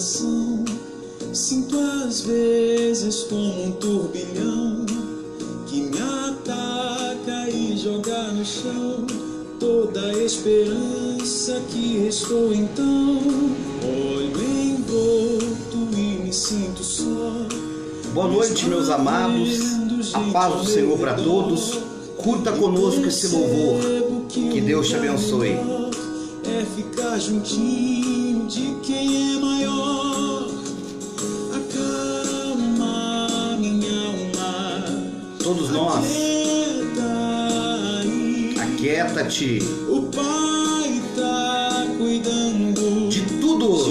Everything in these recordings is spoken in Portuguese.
coração. Sinto às vezes como um turbilhão que me ataca e joga no chão toda a esperança que restou. Então olho envolto e me sinto só. Boa noite, meus amados, a paz do Senhor para todos. Curta conosco esse louvor, que Deus te abençoe. É ficar juntinho de quem é maior. Acalma minha alma. Todos nós, aquieta-te. O Pai tá cuidando de tudo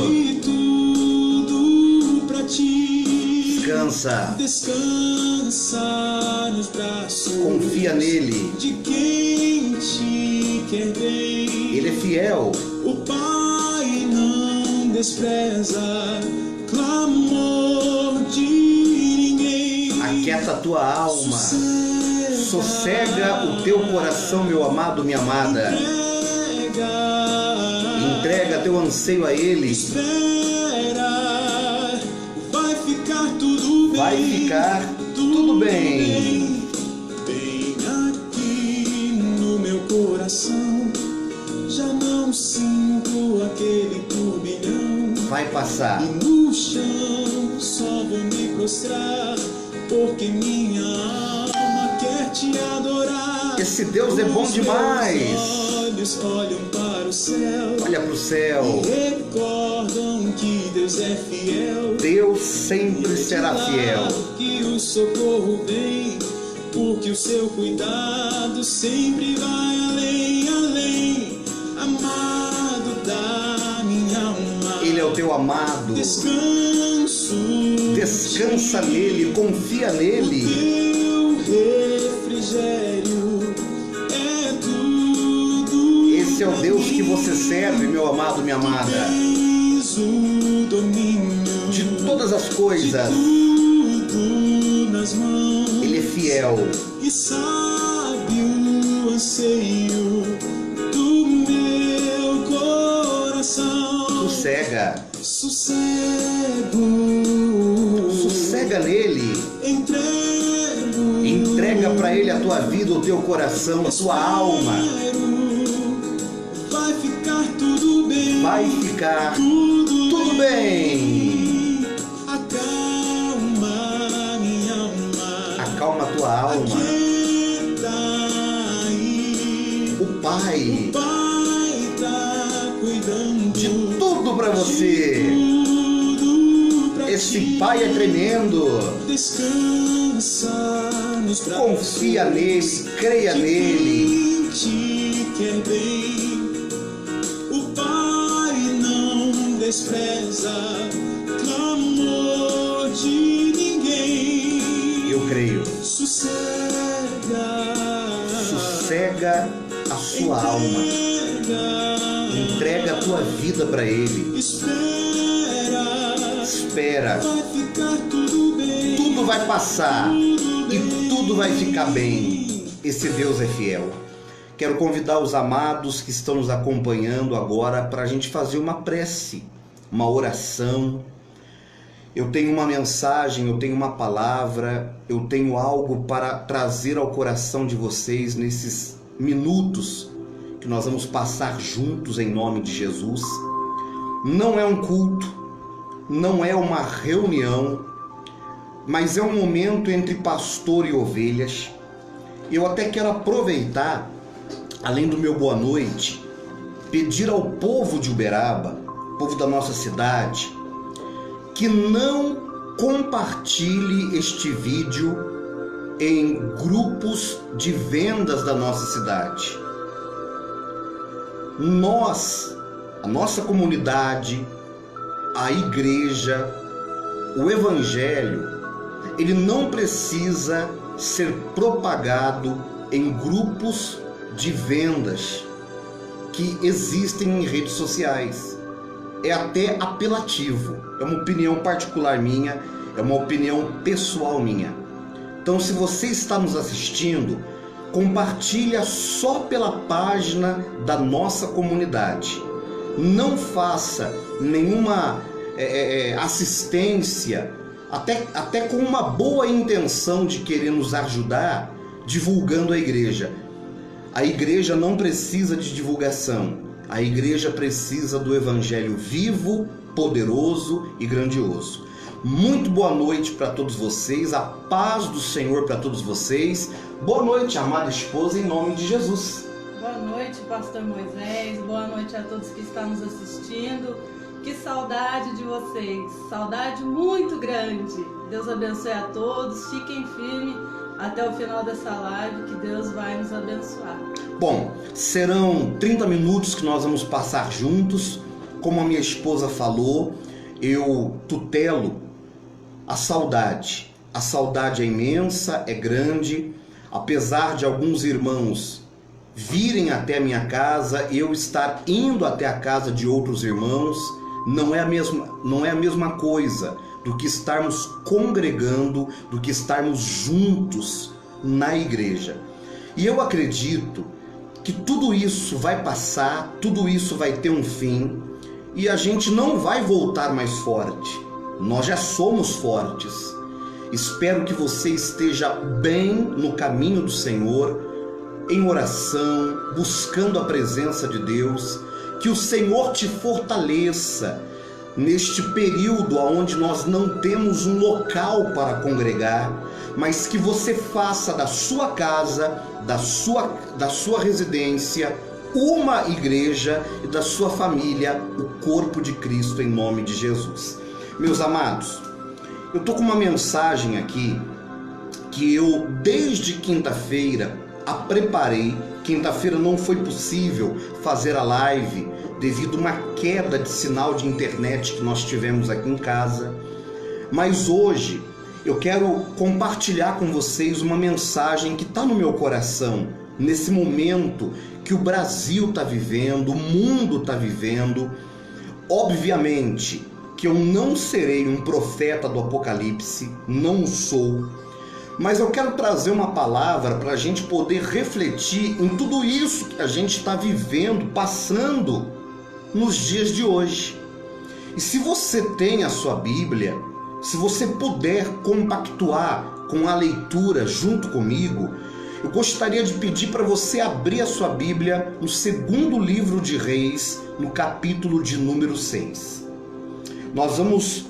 pra ti. Descansa. Descansa nos braços. Confia nele. De quem te quer bem. Ele é fiel. O Pai não despreza clamor de ninguém. Aquieta a tua alma. Sossega o teu coração, meu amado, minha amada. Entrega teu anseio a Ele. Vai ficar tudo bem. Vai ficar tudo bem. Bem aqui no meu coração. Já não sinto aquele turbilhão. Vai passar. E no chão só vou me prostrar, porque minha alma quer te adorar. Esse Deus é bom demais. Olhos olham para o céu. Olha para o céu. E recordam que Deus é fiel. Deus sempre será fiel. Que o socorro vem, porque o seu cuidado sempre vai além, além. Amado da minha alma. Ele é o teu amado. Descansa nele, confia nele. O teu refrigério é tudo. Esse é o Deus que você serve, meu amado, minha amada. Tens o domínio de todas as coisas. Tudo nas mãos. Ele é fiel. E sabe o anseio do meu coração. Sossega. Sossega nele. Entrega para ele a tua vida, o teu coração, a tua alma. Vai ficar tudo bem. Vai ficar tudo bem. Acalma minha alma. Acalma a tua alma. O Pai tá cuidando de tudo para você. Esse Pai é tremendo. Descansa nos braços. Confia nele, creia nele. Te quer bem. O Pai não despreza clamor de ninguém. Eu creio. Sossega a sua alma. Entrega a tua vida para Ele. Espera. Vai ficar tudo bem. Tudo vai passar e tudo vai ficar bem. Esse Deus é fiel. Quero convidar os amados que estão nos acompanhando agora para a gente fazer uma prece, uma oração. Eu tenho uma mensagem, eu tenho uma palavra, eu tenho algo para trazer ao coração de vocês nesses minutos que nós vamos passar juntos em nome de Jesus. Não é um culto, não é uma reunião, mas é um momento entre pastor e ovelhas. Eu até quero aproveitar, além do meu boa noite, pedir ao povo de Uberaba, povo da nossa cidade, que não compartilhe este vídeo em grupos de vendas da nossa cidade. Nós, a nossa comunidade, a igreja, o evangelho, ele não precisa ser propagado em grupos de vendas que existem em redes sociais. É até apelativo, é uma opinião particular minha, é uma opinião pessoal minha. Então, se você está nos assistindo, compartilha só pela página da nossa comunidade. Não faça nenhuma assistência, até com uma boa intenção de querer nos ajudar, divulgando a igreja. A igreja não precisa de divulgação. A igreja precisa do evangelho vivo, poderoso e grandioso. Muito boa noite para todos vocês, a paz do Senhor para todos vocês. Boa noite, amada esposa, em nome de Jesus. Boa noite, pastor Moisés. Boa noite a todos que estão nos assistindo. Que saudade de vocês, saudade muito grande. Deus abençoe a todos, fiquem firmes até o final dessa live, que Deus vai nos abençoar. Bom, serão 30 minutos que nós vamos passar juntos. Como a minha esposa falou, eu tutelo a saudade. A saudade é imensa, é grande. Apesar de alguns irmãos virem até a minha casa, eu estar indo até a casa de outros irmãos, não é a mesma coisa do que estarmos congregando, do que estarmos juntos na igreja. E eu acredito que tudo isso vai passar, tudo isso vai ter um fim, e a gente não vai voltar mais forte. Nós já somos fortes. Espero que você esteja bem no caminho do Senhor, em oração, buscando a presença de Deus, que o Senhor te fortaleça neste período onde nós não temos um local para congregar, mas que você faça da sua casa, da sua residência, uma igreja, e da sua família o corpo de Cristo, em nome de Jesus. Meus amados, eu estou com uma mensagem aqui que eu desde quinta-feira a preparei. Quinta-feira não foi possível fazer a live devido a uma queda de sinal de internet que nós tivemos aqui em casa, mas hoje eu quero compartilhar com vocês uma mensagem que está no meu coração nesse momento que o Brasil está vivendo, o mundo está vivendo. Obviamente que eu não serei um profeta do Apocalipse, não sou, mas eu quero trazer uma palavra para a gente poder refletir em tudo isso que a gente está vivendo, passando nos dias de hoje. E se você tem a sua Bíblia, se você puder compactuar com a leitura junto comigo, eu gostaria de pedir para você abrir a sua Bíblia no segundo livro de Reis, no capítulo de número 6. Nós vamos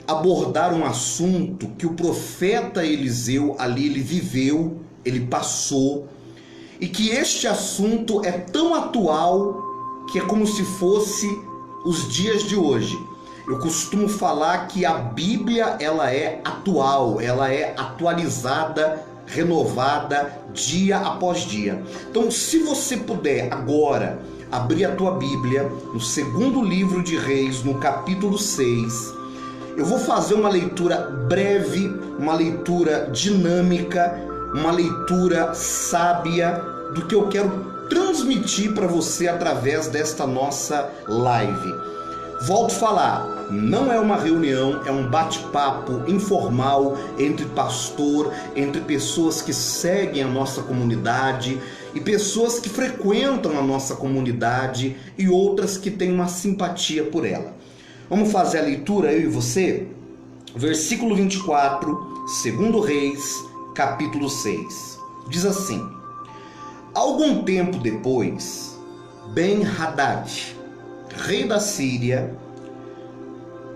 abordar um assunto que o profeta Eliseu ali ele viveu, ele passou, e que este assunto é tão atual que é como se fosse os dias de hoje. Eu costumo falar que a Bíblia ela é atual, ela é atualizada, renovada dia após dia. Então, se você puder agora abrir a tua Bíblia no segundo livro de Reis, no capítulo 6, eu vou fazer uma leitura breve, uma leitura dinâmica, uma leitura sábia do que eu quero transmitir para você através desta nossa live. Volto a falar, não é uma reunião, é um bate-papo informal entre pastor, entre pessoas que seguem a nossa comunidade e pessoas que frequentam a nossa comunidade e outras que têm uma simpatia por ela. Vamos fazer a leitura, eu e você? Versículo 24, 2 Reis, capítulo 6. Diz assim: Algum tempo depois, Ben-Hadad, rei da Síria,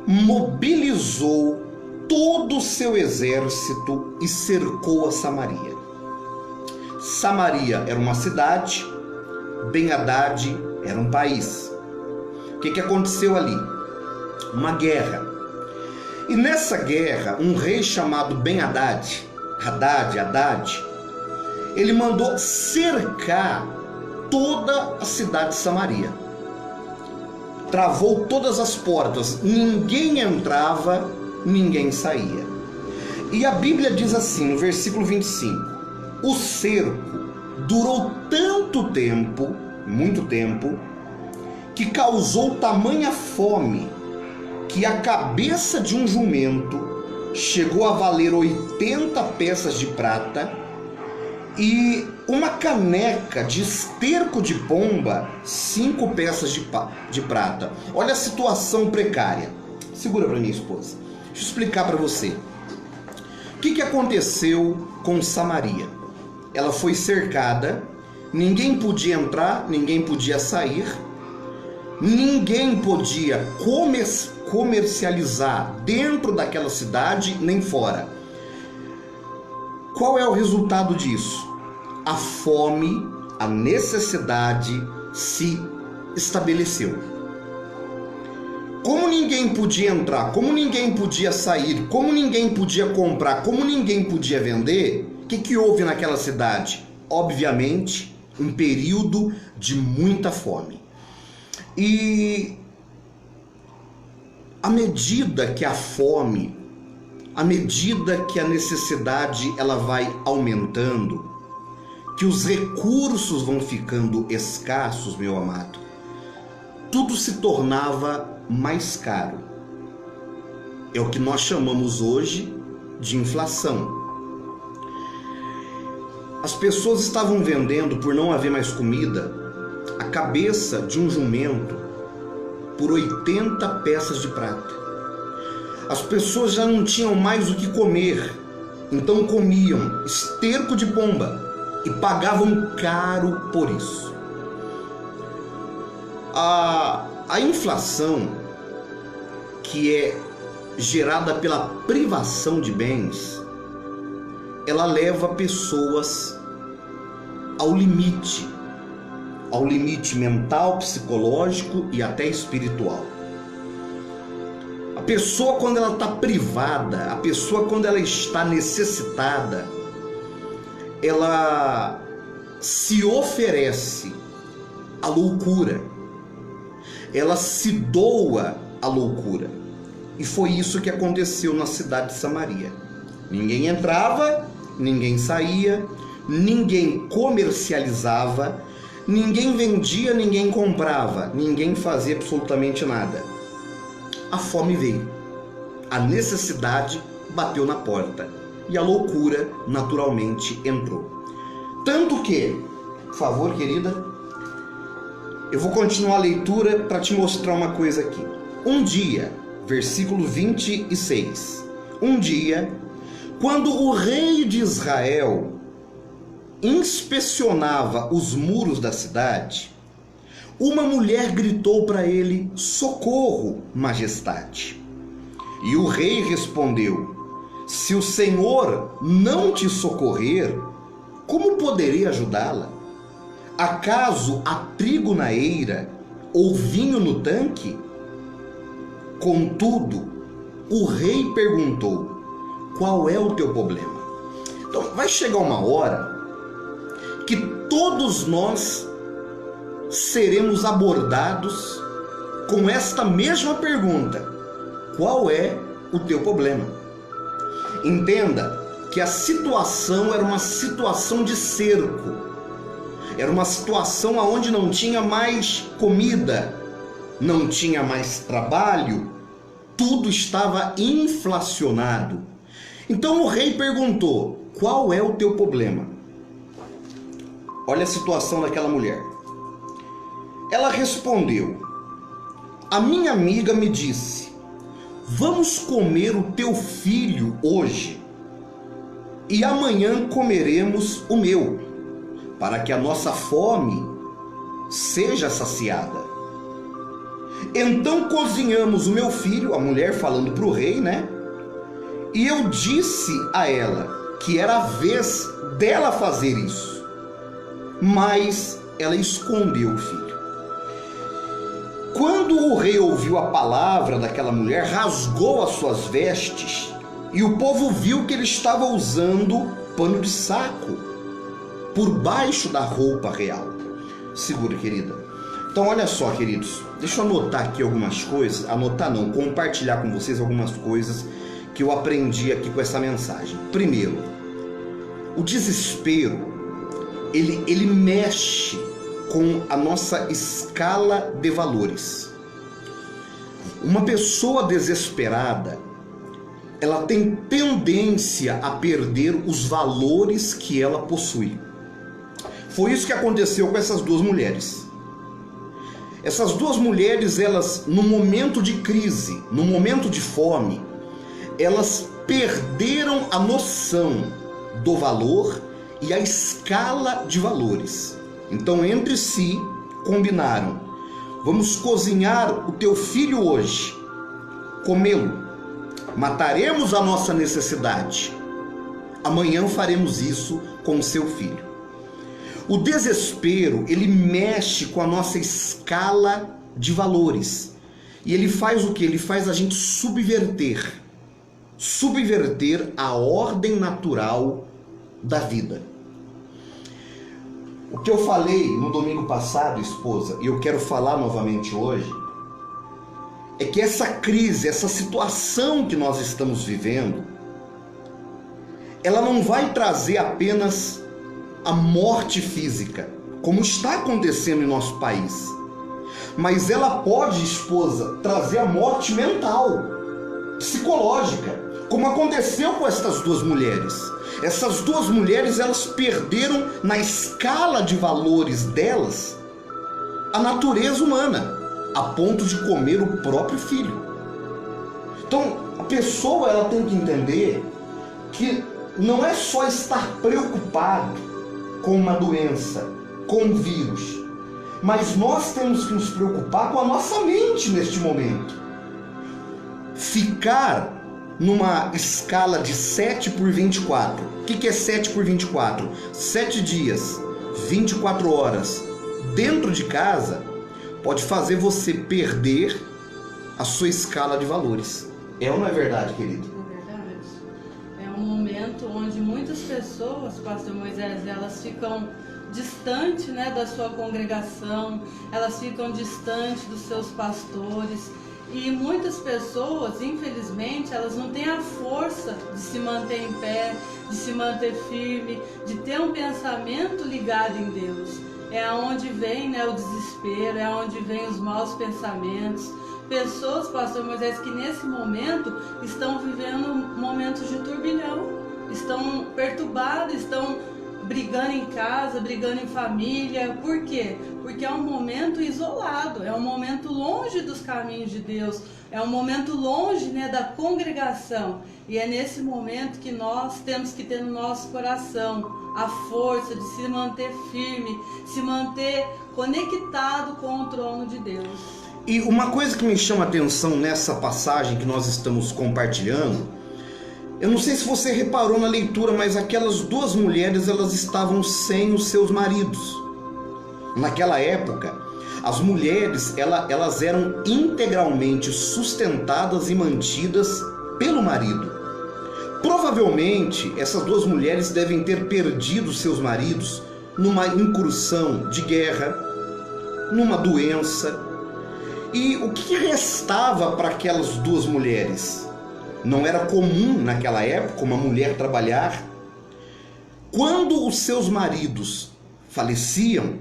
mobilizou todo o seu exército e cercou a Samaria. Samaria era uma cidade, Ben-Hadad era um país. O que aconteceu ali? Uma guerra. E nessa guerra, um rei chamado Ben-Hadad, ele mandou cercar toda a cidade de Samaria. Travou todas as portas, ninguém entrava, ninguém saía. E a Bíblia diz assim, no versículo 25: o cerco durou tanto tempo, muito tempo, que causou tamanha fome, que a cabeça de um jumento chegou a valer 80 peças de prata, e uma caneca de esterco de pomba, 5 peças de prata. Olha a situação precária. Segura para minha esposa. Deixa eu explicar para você. O que aconteceu com Samaria? Ela foi cercada, ninguém podia entrar, ninguém podia sair, ninguém podia comercializar dentro daquela cidade nem fora. Qual é o resultado disso? A fome, a necessidade se estabeleceu. Como ninguém podia entrar, como ninguém podia sair, como ninguém podia comprar, como ninguém podia vender, o que houve naquela cidade? Obviamente, um período de muita fome. E à medida que a fome, à medida que a necessidade ela vai aumentando, que os recursos vão ficando escassos, meu amado, tudo se tornava mais caro. É o que nós chamamos hoje de inflação. As pessoas estavam vendendo, por não haver mais comida, a cabeça de um jumento por 80 peças de prata. As pessoas já não tinham mais o que comer, então comiam esterco de pomba e pagavam caro por isso. A inflação, que é gerada pela privação de bens, ela leva pessoas ao limite mental, psicológico e até espiritual. A pessoa, quando ela está privada, a pessoa, quando ela está necessitada, ela se oferece à loucura, ela se doa à loucura. E foi isso que aconteceu na cidade de Samaria. Ninguém entrava, ninguém saía, ninguém comercializava, ninguém vendia, ninguém comprava, ninguém fazia absolutamente nada. A fome veio, a necessidade bateu na porta e a loucura naturalmente entrou. Tanto que, por favor, querida, eu vou continuar a leitura para te mostrar uma coisa aqui. Um dia, versículo 26, um dia, quando o rei de Israel inspecionava os muros da cidade, uma mulher gritou para ele: socorro, majestade. E o rei respondeu: se o Senhor não te socorrer, como poderei ajudá-la? Acaso há trigo na eira ou vinho no tanque? Contudo, o rei perguntou: qual é o teu problema? Então, vai chegar uma hora que todos nós seremos abordados com esta mesma pergunta: qual é o teu problema? Entenda que a situação era uma situação de cerco, era uma situação onde não tinha mais comida, não tinha mais trabalho, tudo estava inflacionado. Então o rei perguntou: qual é o teu problema? Olha a situação daquela mulher. Ela respondeu: a minha amiga me disse, vamos comer o teu filho hoje e amanhã comeremos o meu, para que a nossa fome seja saciada. Então cozinhamos o meu filho, a mulher falando para o rei, né? E eu disse a ela que era a vez dela fazer isso, mas ela escondeu o filho. Quando o rei ouviu a palavra daquela mulher, rasgou as suas vestes, e o povo viu que ele estava usando pano de saco por baixo da roupa real. Segura, querida. Então, olha só, queridos, deixa eu anotar aqui algumas coisas, anotar não, compartilhar com vocês algumas coisas que eu aprendi aqui com essa mensagem. Primeiro, o desespero, ele mexe com a nossa escala de valores. Uma pessoa desesperada, ela tem tendência a perder os valores que ela possui. Foi isso que aconteceu com essas duas mulheres. Essas duas mulheres, elas, no momento de crise, no momento de fome, elas perderam a noção do valor e a escala de valores. Então, entre si, combinaram: vamos cozinhar o teu filho hoje, comê-lo, mataremos a nossa necessidade, amanhã faremos isso com o seu filho. O desespero, ele mexe com a nossa escala de valores. E ele faz o quê? Ele faz a gente subverter a ordem natural da vida. O que eu falei no domingo passado, esposa, e eu quero falar novamente hoje, é que essa crise, essa situação que nós estamos vivendo, ela não vai trazer apenas a morte física, como está acontecendo em nosso país, mas ela pode, esposa, trazer a morte mental, psicológica, como aconteceu com estas duas mulheres. Essas duas mulheres, elas perderam na escala de valores delas a natureza humana, a ponto de comer o próprio filho. Então, a pessoa, ela tem que entender que não é só estar preocupado com uma doença, com um vírus, mas nós temos que nos preocupar com a nossa mente neste momento. Ficar numa escala de 7 por 24. O que é 7 por 24? 7 dias, 24 horas dentro de casa pode fazer você perder a sua escala de valores. É ou não é verdade, querido? É verdade. É um momento onde muitas pessoas, pastor Moisés, elas ficam distantes, né, da sua congregação, elas ficam distantes dos seus pastores. E muitas pessoas, infelizmente, elas não têm a força de se manter em pé, de se manter firme, de ter um pensamento ligado em Deus. É onde vem, né, o desespero, é onde vem os maus pensamentos. Pessoas, pastor Moisés, que nesse momento estão vivendo momentos de turbilhão, estão perturbados, estão brigando em casa, brigando em família. Por quê? Porque é um momento isolado, é um momento longe dos caminhos de Deus, é um momento longe, né, da congregação. E é nesse momento que nós temos que ter no nosso coração a força de se manter firme, se manter conectado com o trono de Deus. E uma coisa que me chama a atenção nessa passagem que nós estamos compartilhando, eu não sei se você reparou na leitura, mas aquelas duas mulheres, elas estavam sem os seus maridos. Naquela época, as mulheres, elas eram integralmente sustentadas e mantidas pelo marido. Provavelmente, essas duas mulheres devem ter perdido seus maridos numa incursão de guerra, numa doença. E o que restava para aquelas duas mulheres? Não era comum naquela época uma mulher trabalhar. Quando os seus maridos faleciam,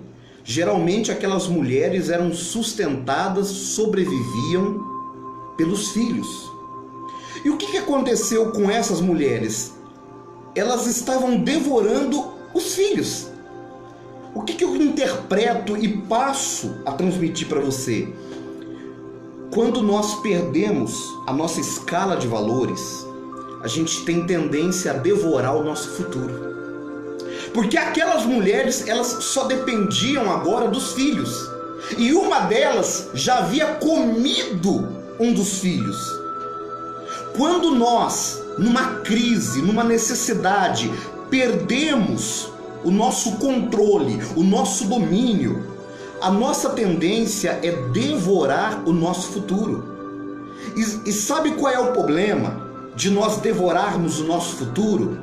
geralmente aquelas mulheres eram sustentadas, sobreviviam pelos filhos. E o que aconteceu com essas mulheres? Elas estavam devorando os filhos. O que eu interpreto e passo a transmitir para você? Quando nós perdemos a nossa escala de valores, a gente tem tendência a devorar o nosso futuro. Porque aquelas mulheres, elas só dependiam agora dos filhos. E uma delas já havia comido um dos filhos. Quando nós, numa crise, numa necessidade, perdemos o nosso controle, o nosso domínio, a nossa tendência é devorar o nosso futuro. E sabe qual é o problema de nós devorarmos o nosso futuro?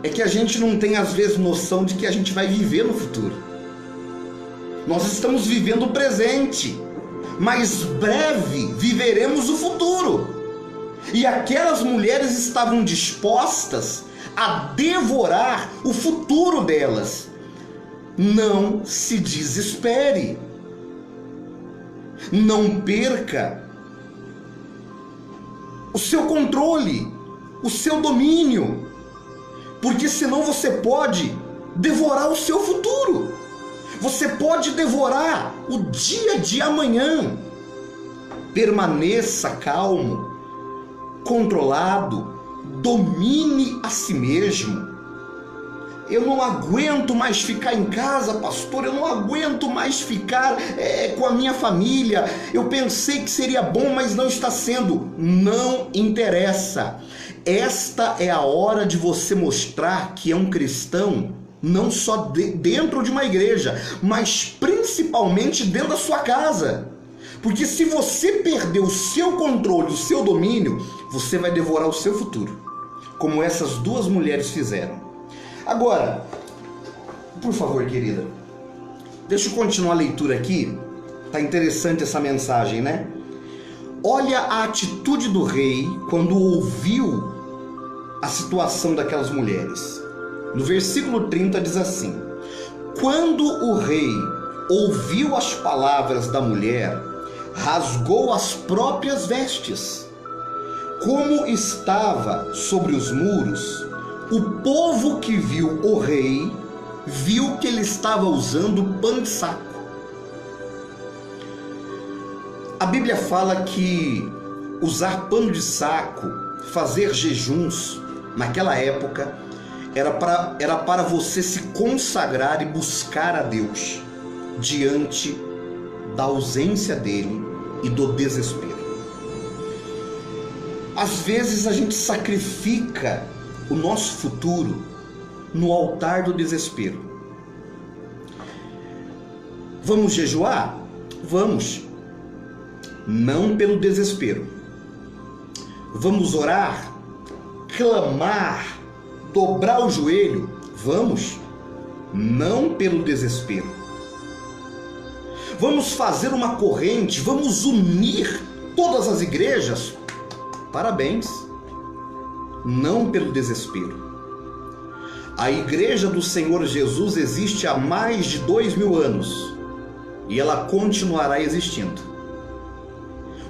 É que a gente não tem às vezes noção de que a gente vai viver no futuro. Nós estamos vivendo o presente, mas breve viveremos o futuro. E aquelas mulheres estavam dispostas a devorar o futuro delas. Não se desespere. Não perca o seu controle, o seu domínio, porque senão você pode devorar o seu futuro. Você pode devorar o dia de amanhã. Permaneça calmo, controlado, domine a si mesmo. Eu não aguento mais ficar em casa, pastor, eu não aguento mais ficar com a minha família. Eu pensei que seria bom, mas não está sendo. Não interessa. Esta é a hora de você mostrar que é um cristão, não só dentro de uma igreja, mas principalmente dentro da sua casa. Porque se você perder o seu controle, o seu domínio, você vai devorar o seu futuro, como essas duas mulheres fizeram. Agora, por favor, querida, deixa eu continuar a leitura aqui. Tá interessante essa mensagem, né? Olha a atitude do rei quando ouviu a situação daquelas mulheres. No versículo 30 diz assim: quando o rei ouviu as palavras da mulher, rasgou as próprias vestes. Como estava sobre os muros, o povo que viu o rei, viu que ele estava usando pano de saco. A Bíblia fala que usar pano de saco, fazer jejuns, naquela época, era para você se consagrar e buscar a Deus diante da ausência dele e do desespero. Às vezes a gente sacrifica o nosso futuro no altar do desespero. Vamos jejuar? Vamos. Não pelo desespero. Vamos orar, clamar, dobrar o joelho? Vamos. Não pelo desespero. Vamos fazer uma corrente, vamos unir todas as igrejas? Parabéns. Não pelo desespero. A igreja do Senhor Jesus existe há mais de 2000 anos e ela continuará existindo.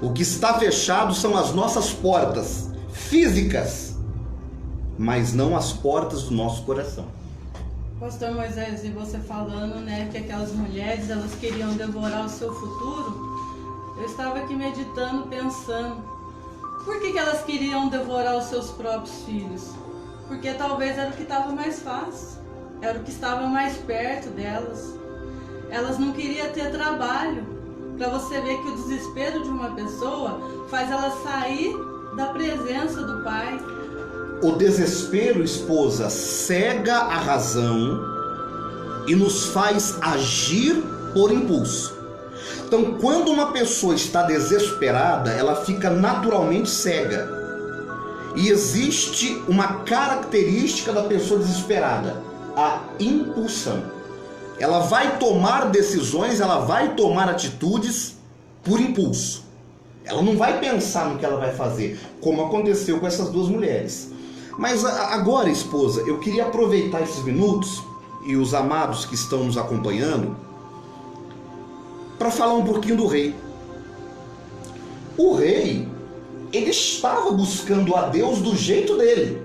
O que está fechado são as nossas portas físicas, mas não as portas do nosso coração. Pastor Moisés, e você falando, né, que aquelas mulheres, elas queriam devorar o seu futuro, eu estava aqui meditando, pensando, por que elas queriam devorar os seus próprios filhos? Porque talvez era o que estava mais fácil, era o que estava mais perto delas. Elas não queriam ter trabalho, para você ver que o desespero de uma pessoa faz ela sair da presença do Pai. O desespero, esposa, cega a razão e nos faz agir por impulso. Então, quando uma pessoa está desesperada, ela fica naturalmente cega. E existe uma característica da pessoa desesperada: a impulsão. Ela vai tomar decisões, ela vai tomar atitudes por impulso. Ela não vai pensar no que ela vai fazer, como aconteceu com essas duas mulheres. Mas agora, esposa, eu queria aproveitar esses minutos e os amados que estão nos acompanhando para falar um pouquinho do rei. O rei, ele estava buscando a Deus do jeito dele,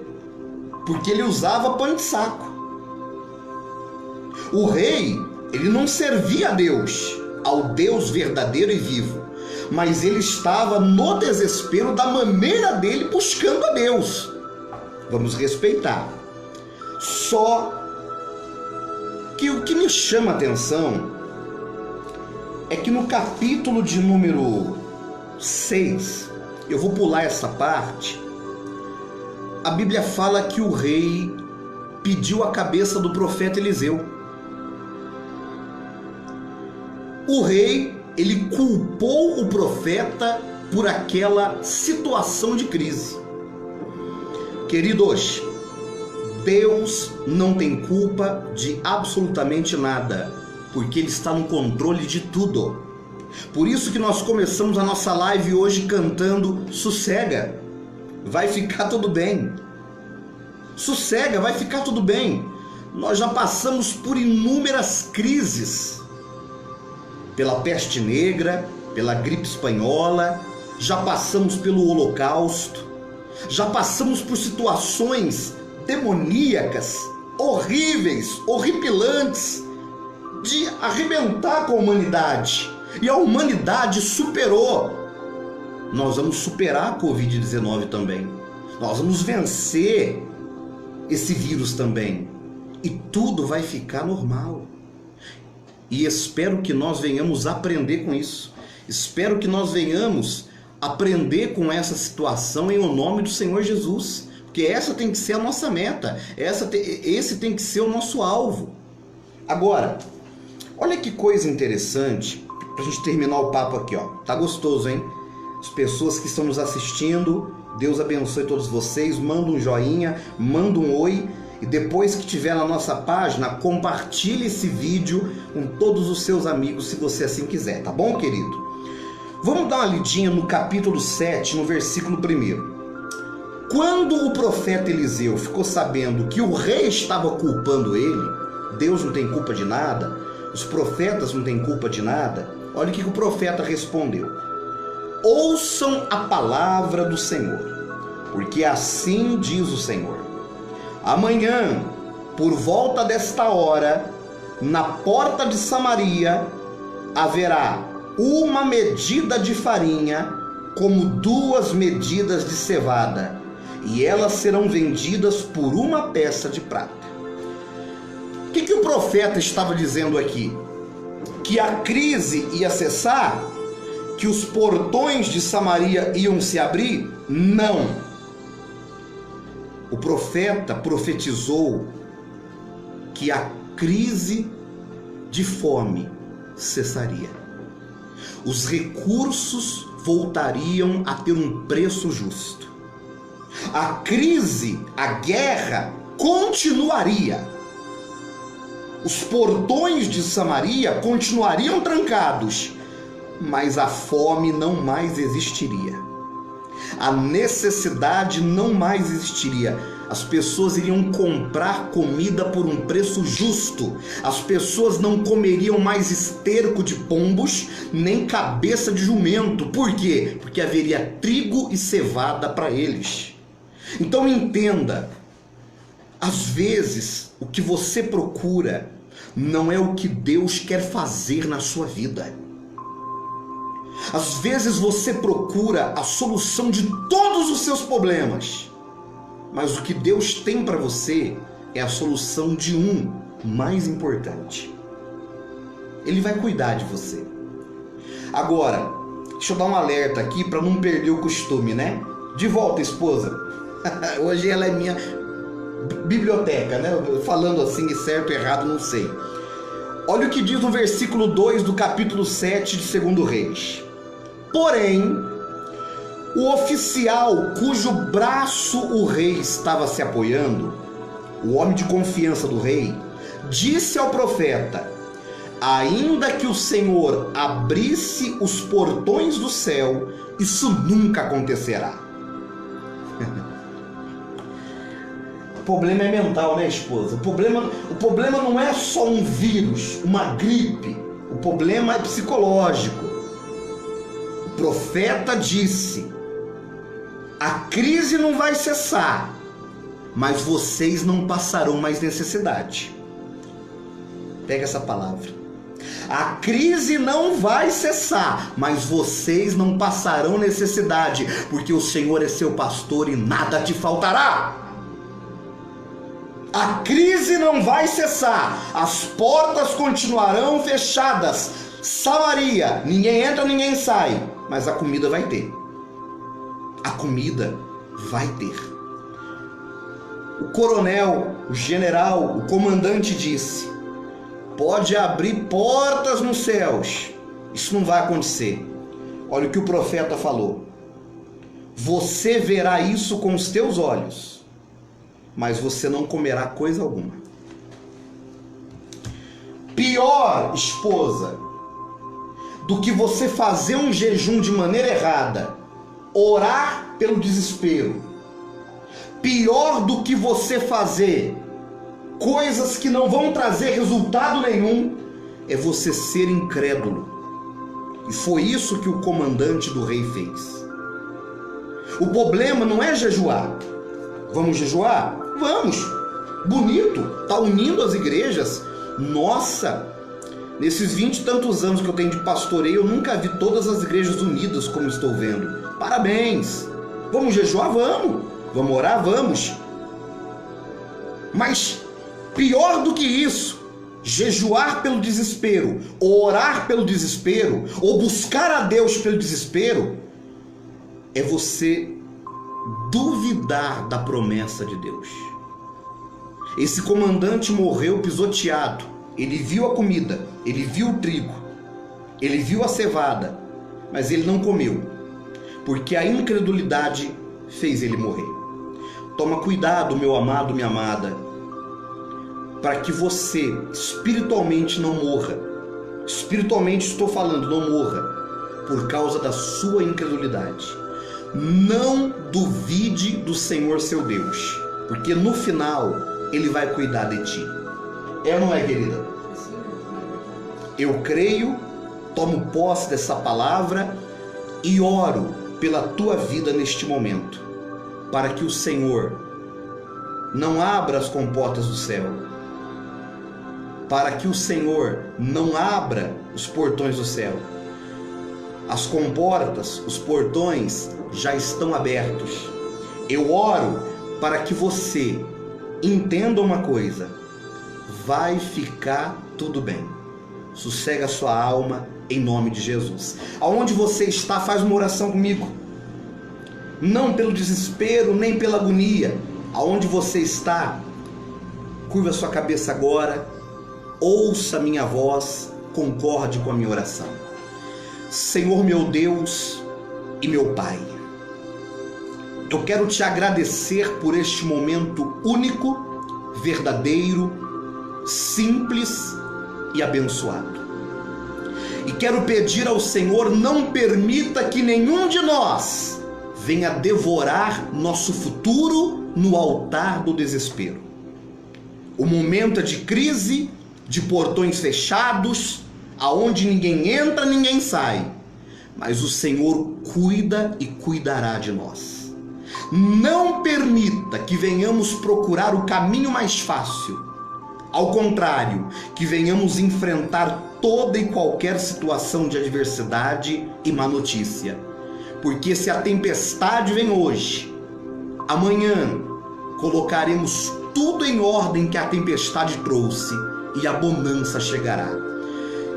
porque ele usava pano de saco. O rei, ele não servia a Deus, ao Deus verdadeiro e vivo, mas ele estava no desespero da maneira dele buscando a Deus. Vamos respeitar. Só que o que me chama a atenção é que no capítulo de número 6, eu vou pular essa parte, a Bíblia fala que o rei pediu a cabeça do profeta Eliseu. O rei, ele culpou o profeta por aquela situação de crise. Queridos, Deus não tem culpa de absolutamente nada, porque Ele está no controle de tudo. Por isso que nós começamos a nossa live hoje cantando: sossega, vai ficar tudo bem. Sossega, vai ficar tudo bem. Nós já passamos por inúmeras crises, pela peste negra, pela gripe espanhola, já passamos pelo Holocausto, já passamos por situações demoníacas, horríveis, horripilantes, de arrebentar com a humanidade. E a humanidade superou. Nós vamos superar a Covid-19 também. Nós vamos vencer esse vírus também. E tudo vai ficar normal. E espero que nós venhamos aprender com isso. Espero que nós venhamos aprender com essa situação em o nome do Senhor Jesus. Porque essa tem que ser a nossa meta. Esse tem que ser o nosso alvo. Agora, olha que coisa interessante. Pra gente terminar o papo aqui, ó. Tá gostoso, hein? As pessoas que estão nos assistindo, Deus abençoe todos vocês. Manda um joinha, manda um oi. E depois que tiver na nossa página, compartilhe esse vídeo com todos os seus amigos, se você assim quiser, tá bom, querido? Vamos dar uma lidinha no capítulo 7, no versículo 1. Quando o profeta Eliseu ficou sabendo que o rei estava culpando ele, Deus não tem culpa de nada, os profetas não têm culpa de nada, olha o que o profeta respondeu. Ouçam a palavra do Senhor, porque assim diz o Senhor. Amanhã, por volta desta hora, na porta de Samaria, haverá uma medida de farinha como 2 medidas de cevada, e elas serão vendidas por 1 peça de prata. O que o profeta estava dizendo aqui? Que a crise ia cessar? Que os portões de Samaria iam se abrir? Não. O profeta profetizou que a crise de fome cessaria. Os recursos voltariam a ter um preço justo. A crise, a guerra continuaria. Os portões de Samaria continuariam trancados, mas a fome não mais existiria. A necessidade não mais existiria. As pessoas iriam comprar comida por um preço justo. As pessoas não comeriam mais esterco de pombos, nem cabeça de jumento. Por quê? Porque haveria trigo e cevada para eles. Então entenda, às vezes o que você procura não é o que Deus quer fazer na sua vida. Às vezes você procura a solução de todos os seus problemas, mas o que Deus tem para você é a solução de um mais importante. Ele vai cuidar de você. Agora, deixa eu dar um alerta aqui para não perder o costume, né? De volta, esposa. Hoje ela é minha biblioteca, né? Falando assim, certo ou errado, não sei. Olha o que diz no versículo 2 do capítulo 7 de 2 Reis. Porém, o oficial cujo braço o rei estava se apoiando, o homem de confiança do rei, disse ao profeta: ainda que o Senhor abrisse os portões do céu, isso nunca acontecerá. O problema é mental, né, esposa? O problema não é só um vírus, uma gripe. O problema é psicológico. O profeta disse: a crise não vai cessar, mas vocês não passarão mais necessidade. Pega essa palavra. A crise não vai cessar, mas vocês não passarão necessidade, porque o Senhor é seu pastor e nada te faltará. A crise não vai cessar, as portas continuarão fechadas. Samaria, ninguém entra, ninguém sai, mas a comida vai ter. A comida vai ter. O coronel, o general, o comandante disse: pode abrir portas nos céus. Isso não vai acontecer. Olha o que o profeta falou: você verá isso com os teus olhos, mas você não comerá coisa alguma. Pior, esposa, do que você fazer um jejum de maneira errada, orar pelo desespero. Pior do que você fazer coisas que não vão trazer resultado nenhum, é você ser incrédulo. E foi isso que o comandante do rei fez. O problema não é jejuar. Vamos jejuar? Vamos! Bonito! Está unindo as igrejas. Nossa! Nesses 20 e tantos anos que eu tenho de pastoreio, eu nunca vi todas as igrejas unidas como estou vendo. Parabéns! Vamos jejuar? Vamos! Vamos orar? Vamos! Mas pior do que isso, jejuar pelo desespero, ou orar pelo desespero, ou buscar a Deus pelo desespero, é você duvidar da promessa de Deus. Esse comandante morreu pisoteado. Ele viu a comida, ele viu o trigo, ele viu a cevada, mas ele não comeu, porque a incredulidade fez ele morrer. Toma cuidado, meu amado, minha amada, para que você espiritualmente não morra. Espiritualmente estou falando, não morra por causa da sua incredulidade. Não duvide do Senhor seu Deus, porque no final Ele vai cuidar de ti. É ou não é, querida? Eu creio, tomo posse dessa palavra e oro pela tua vida neste momento, para que o Senhor não abra as comportas do céu, para que o Senhor não abra os portões do céu. As comportas, os portões já estão abertos. Eu oro para que você entenda uma coisa: vai ficar tudo bem. Sossega a sua alma em nome de Jesus. Aonde você está, faz uma oração comigo. Não pelo desespero, nem pela agonia. Aonde você está, curva a sua cabeça agora, ouça a minha voz, concorde com a minha oração. Senhor meu Deus e meu Pai, eu quero te agradecer por este momento único, verdadeiro, simples e abençoado. E quero pedir ao Senhor, não permita que nenhum de nós venha devorar nosso futuro no altar do desespero. O momento é de crise, de portões fechados, aonde ninguém entra, ninguém sai. Mas o Senhor cuida e cuidará de nós. Não permita que venhamos procurar o caminho mais fácil. Ao contrário, que venhamos enfrentar toda e qualquer situação de adversidade e má notícia. Porque se a tempestade vem hoje, amanhã colocaremos tudo em ordem que a tempestade trouxe e a bonança chegará.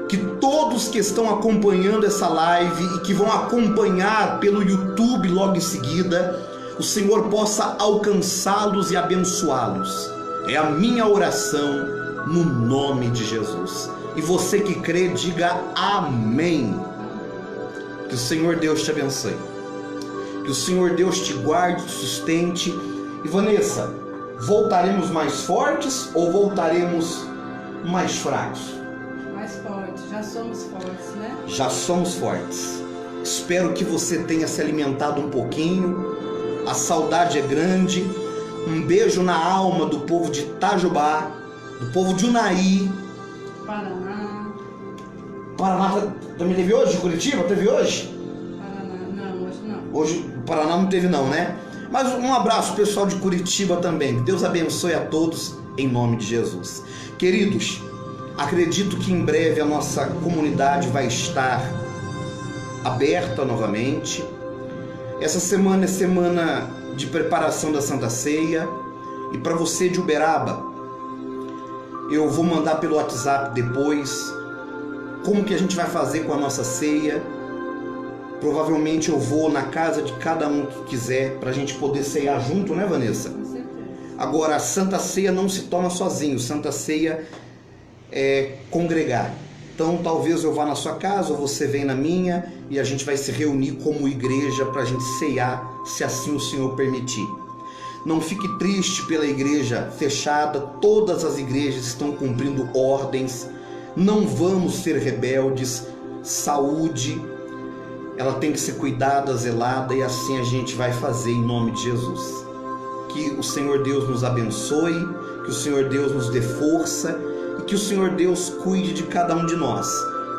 Que todos que estão acompanhando essa live e que vão acompanhar pelo YouTube logo em seguida, o Senhor possa alcançá-los e abençoá-los. É a minha oração no nome de Jesus. E você que crê, diga amém. Que o Senhor Deus te abençoe. Que o Senhor Deus te guarde, te sustente. E Vanessa, voltaremos mais fortes ou voltaremos mais fracos? Mais fortes, já somos fortes, né? Já somos fortes. Espero que você tenha se alimentado um pouquinho. A saudade é grande. Um beijo na alma do povo de Itajubá, do povo de Unai. Paraná também teve hoje? Curitiba teve hoje? Paraná, não, hoje não. Hoje Paraná não teve não, né? Mas um abraço pessoal de Curitiba também. Que Deus abençoe a todos em nome de Jesus. Queridos, acredito que em breve a nossa comunidade vai estar aberta novamente. Essa semana é semana de preparação da Santa Ceia. E para você de Uberaba, eu vou mandar pelo WhatsApp depois como que a gente vai fazer com a nossa ceia. Provavelmente eu vou na casa de cada um que quiser para a gente poder ceiar junto, né, Vanessa? Com certeza. Agora, a Santa Ceia não se toma sozinho. Santa Ceia é congregar. Então talvez eu vá na sua casa ou você vem na minha e a gente vai se reunir como igreja para a gente ceiar, se assim o Senhor permitir. Não fique triste pela igreja fechada. Todas as igrejas estão cumprindo ordens. Não vamos ser rebeldes. Saúde, ela tem que ser cuidada, zelada, e assim a gente vai fazer em nome de Jesus. Que o Senhor Deus nos abençoe, que o Senhor Deus nos dê força e que o Senhor Deus cuide de cada um de nós.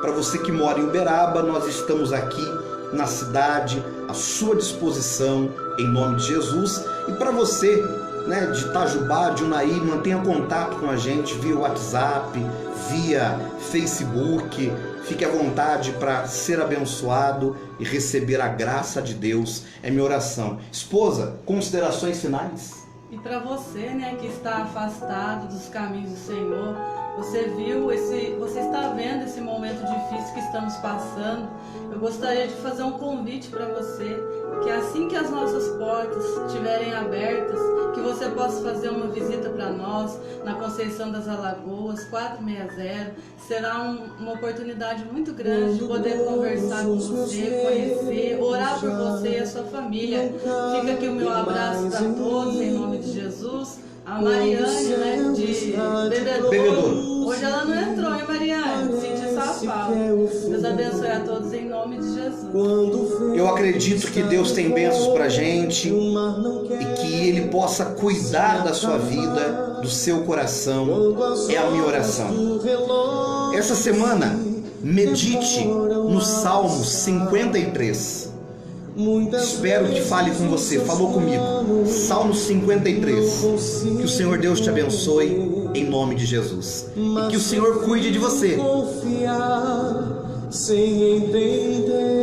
Para você que mora em Uberaba, nós estamos aqui na cidade à sua disposição em nome de Jesus. E para você né, de Itajubá, de Unai, mantenha contato com a gente via WhatsApp, via Facebook. Fique à vontade para ser abençoado e receber a graça de Deus. É minha oração. Esposa, considerações finais? E para você, né, que está afastado dos caminhos do Senhor, você está vendo esse momento difícil que estamos passando. Eu gostaria de fazer um convite para você, que assim que as nossas portas estiverem abertas, que você possa fazer uma visita para nós na Conceição das Alagoas, 460. Será uma oportunidade muito grande de poder conversar com você, conhecer, orar por você e a sua família. Fica aqui o meu abraço para todos, em nome de Jesus. A Mariane, né, de Bebedouro. Hoje ela não entrou, hein, Mariane? Senti só a falta. Deus abençoe a todos em nome de Jesus. Eu acredito que Deus tem bênçãos pra gente e que Ele possa cuidar da sua vida, do seu coração. É a minha oração. Essa semana, medite no Salmo 53. Espero que fale com você. Falou comigo. Salmo 53. Que o Senhor Deus te abençoe em nome de Jesus. E que o Senhor cuide de você. Sem entender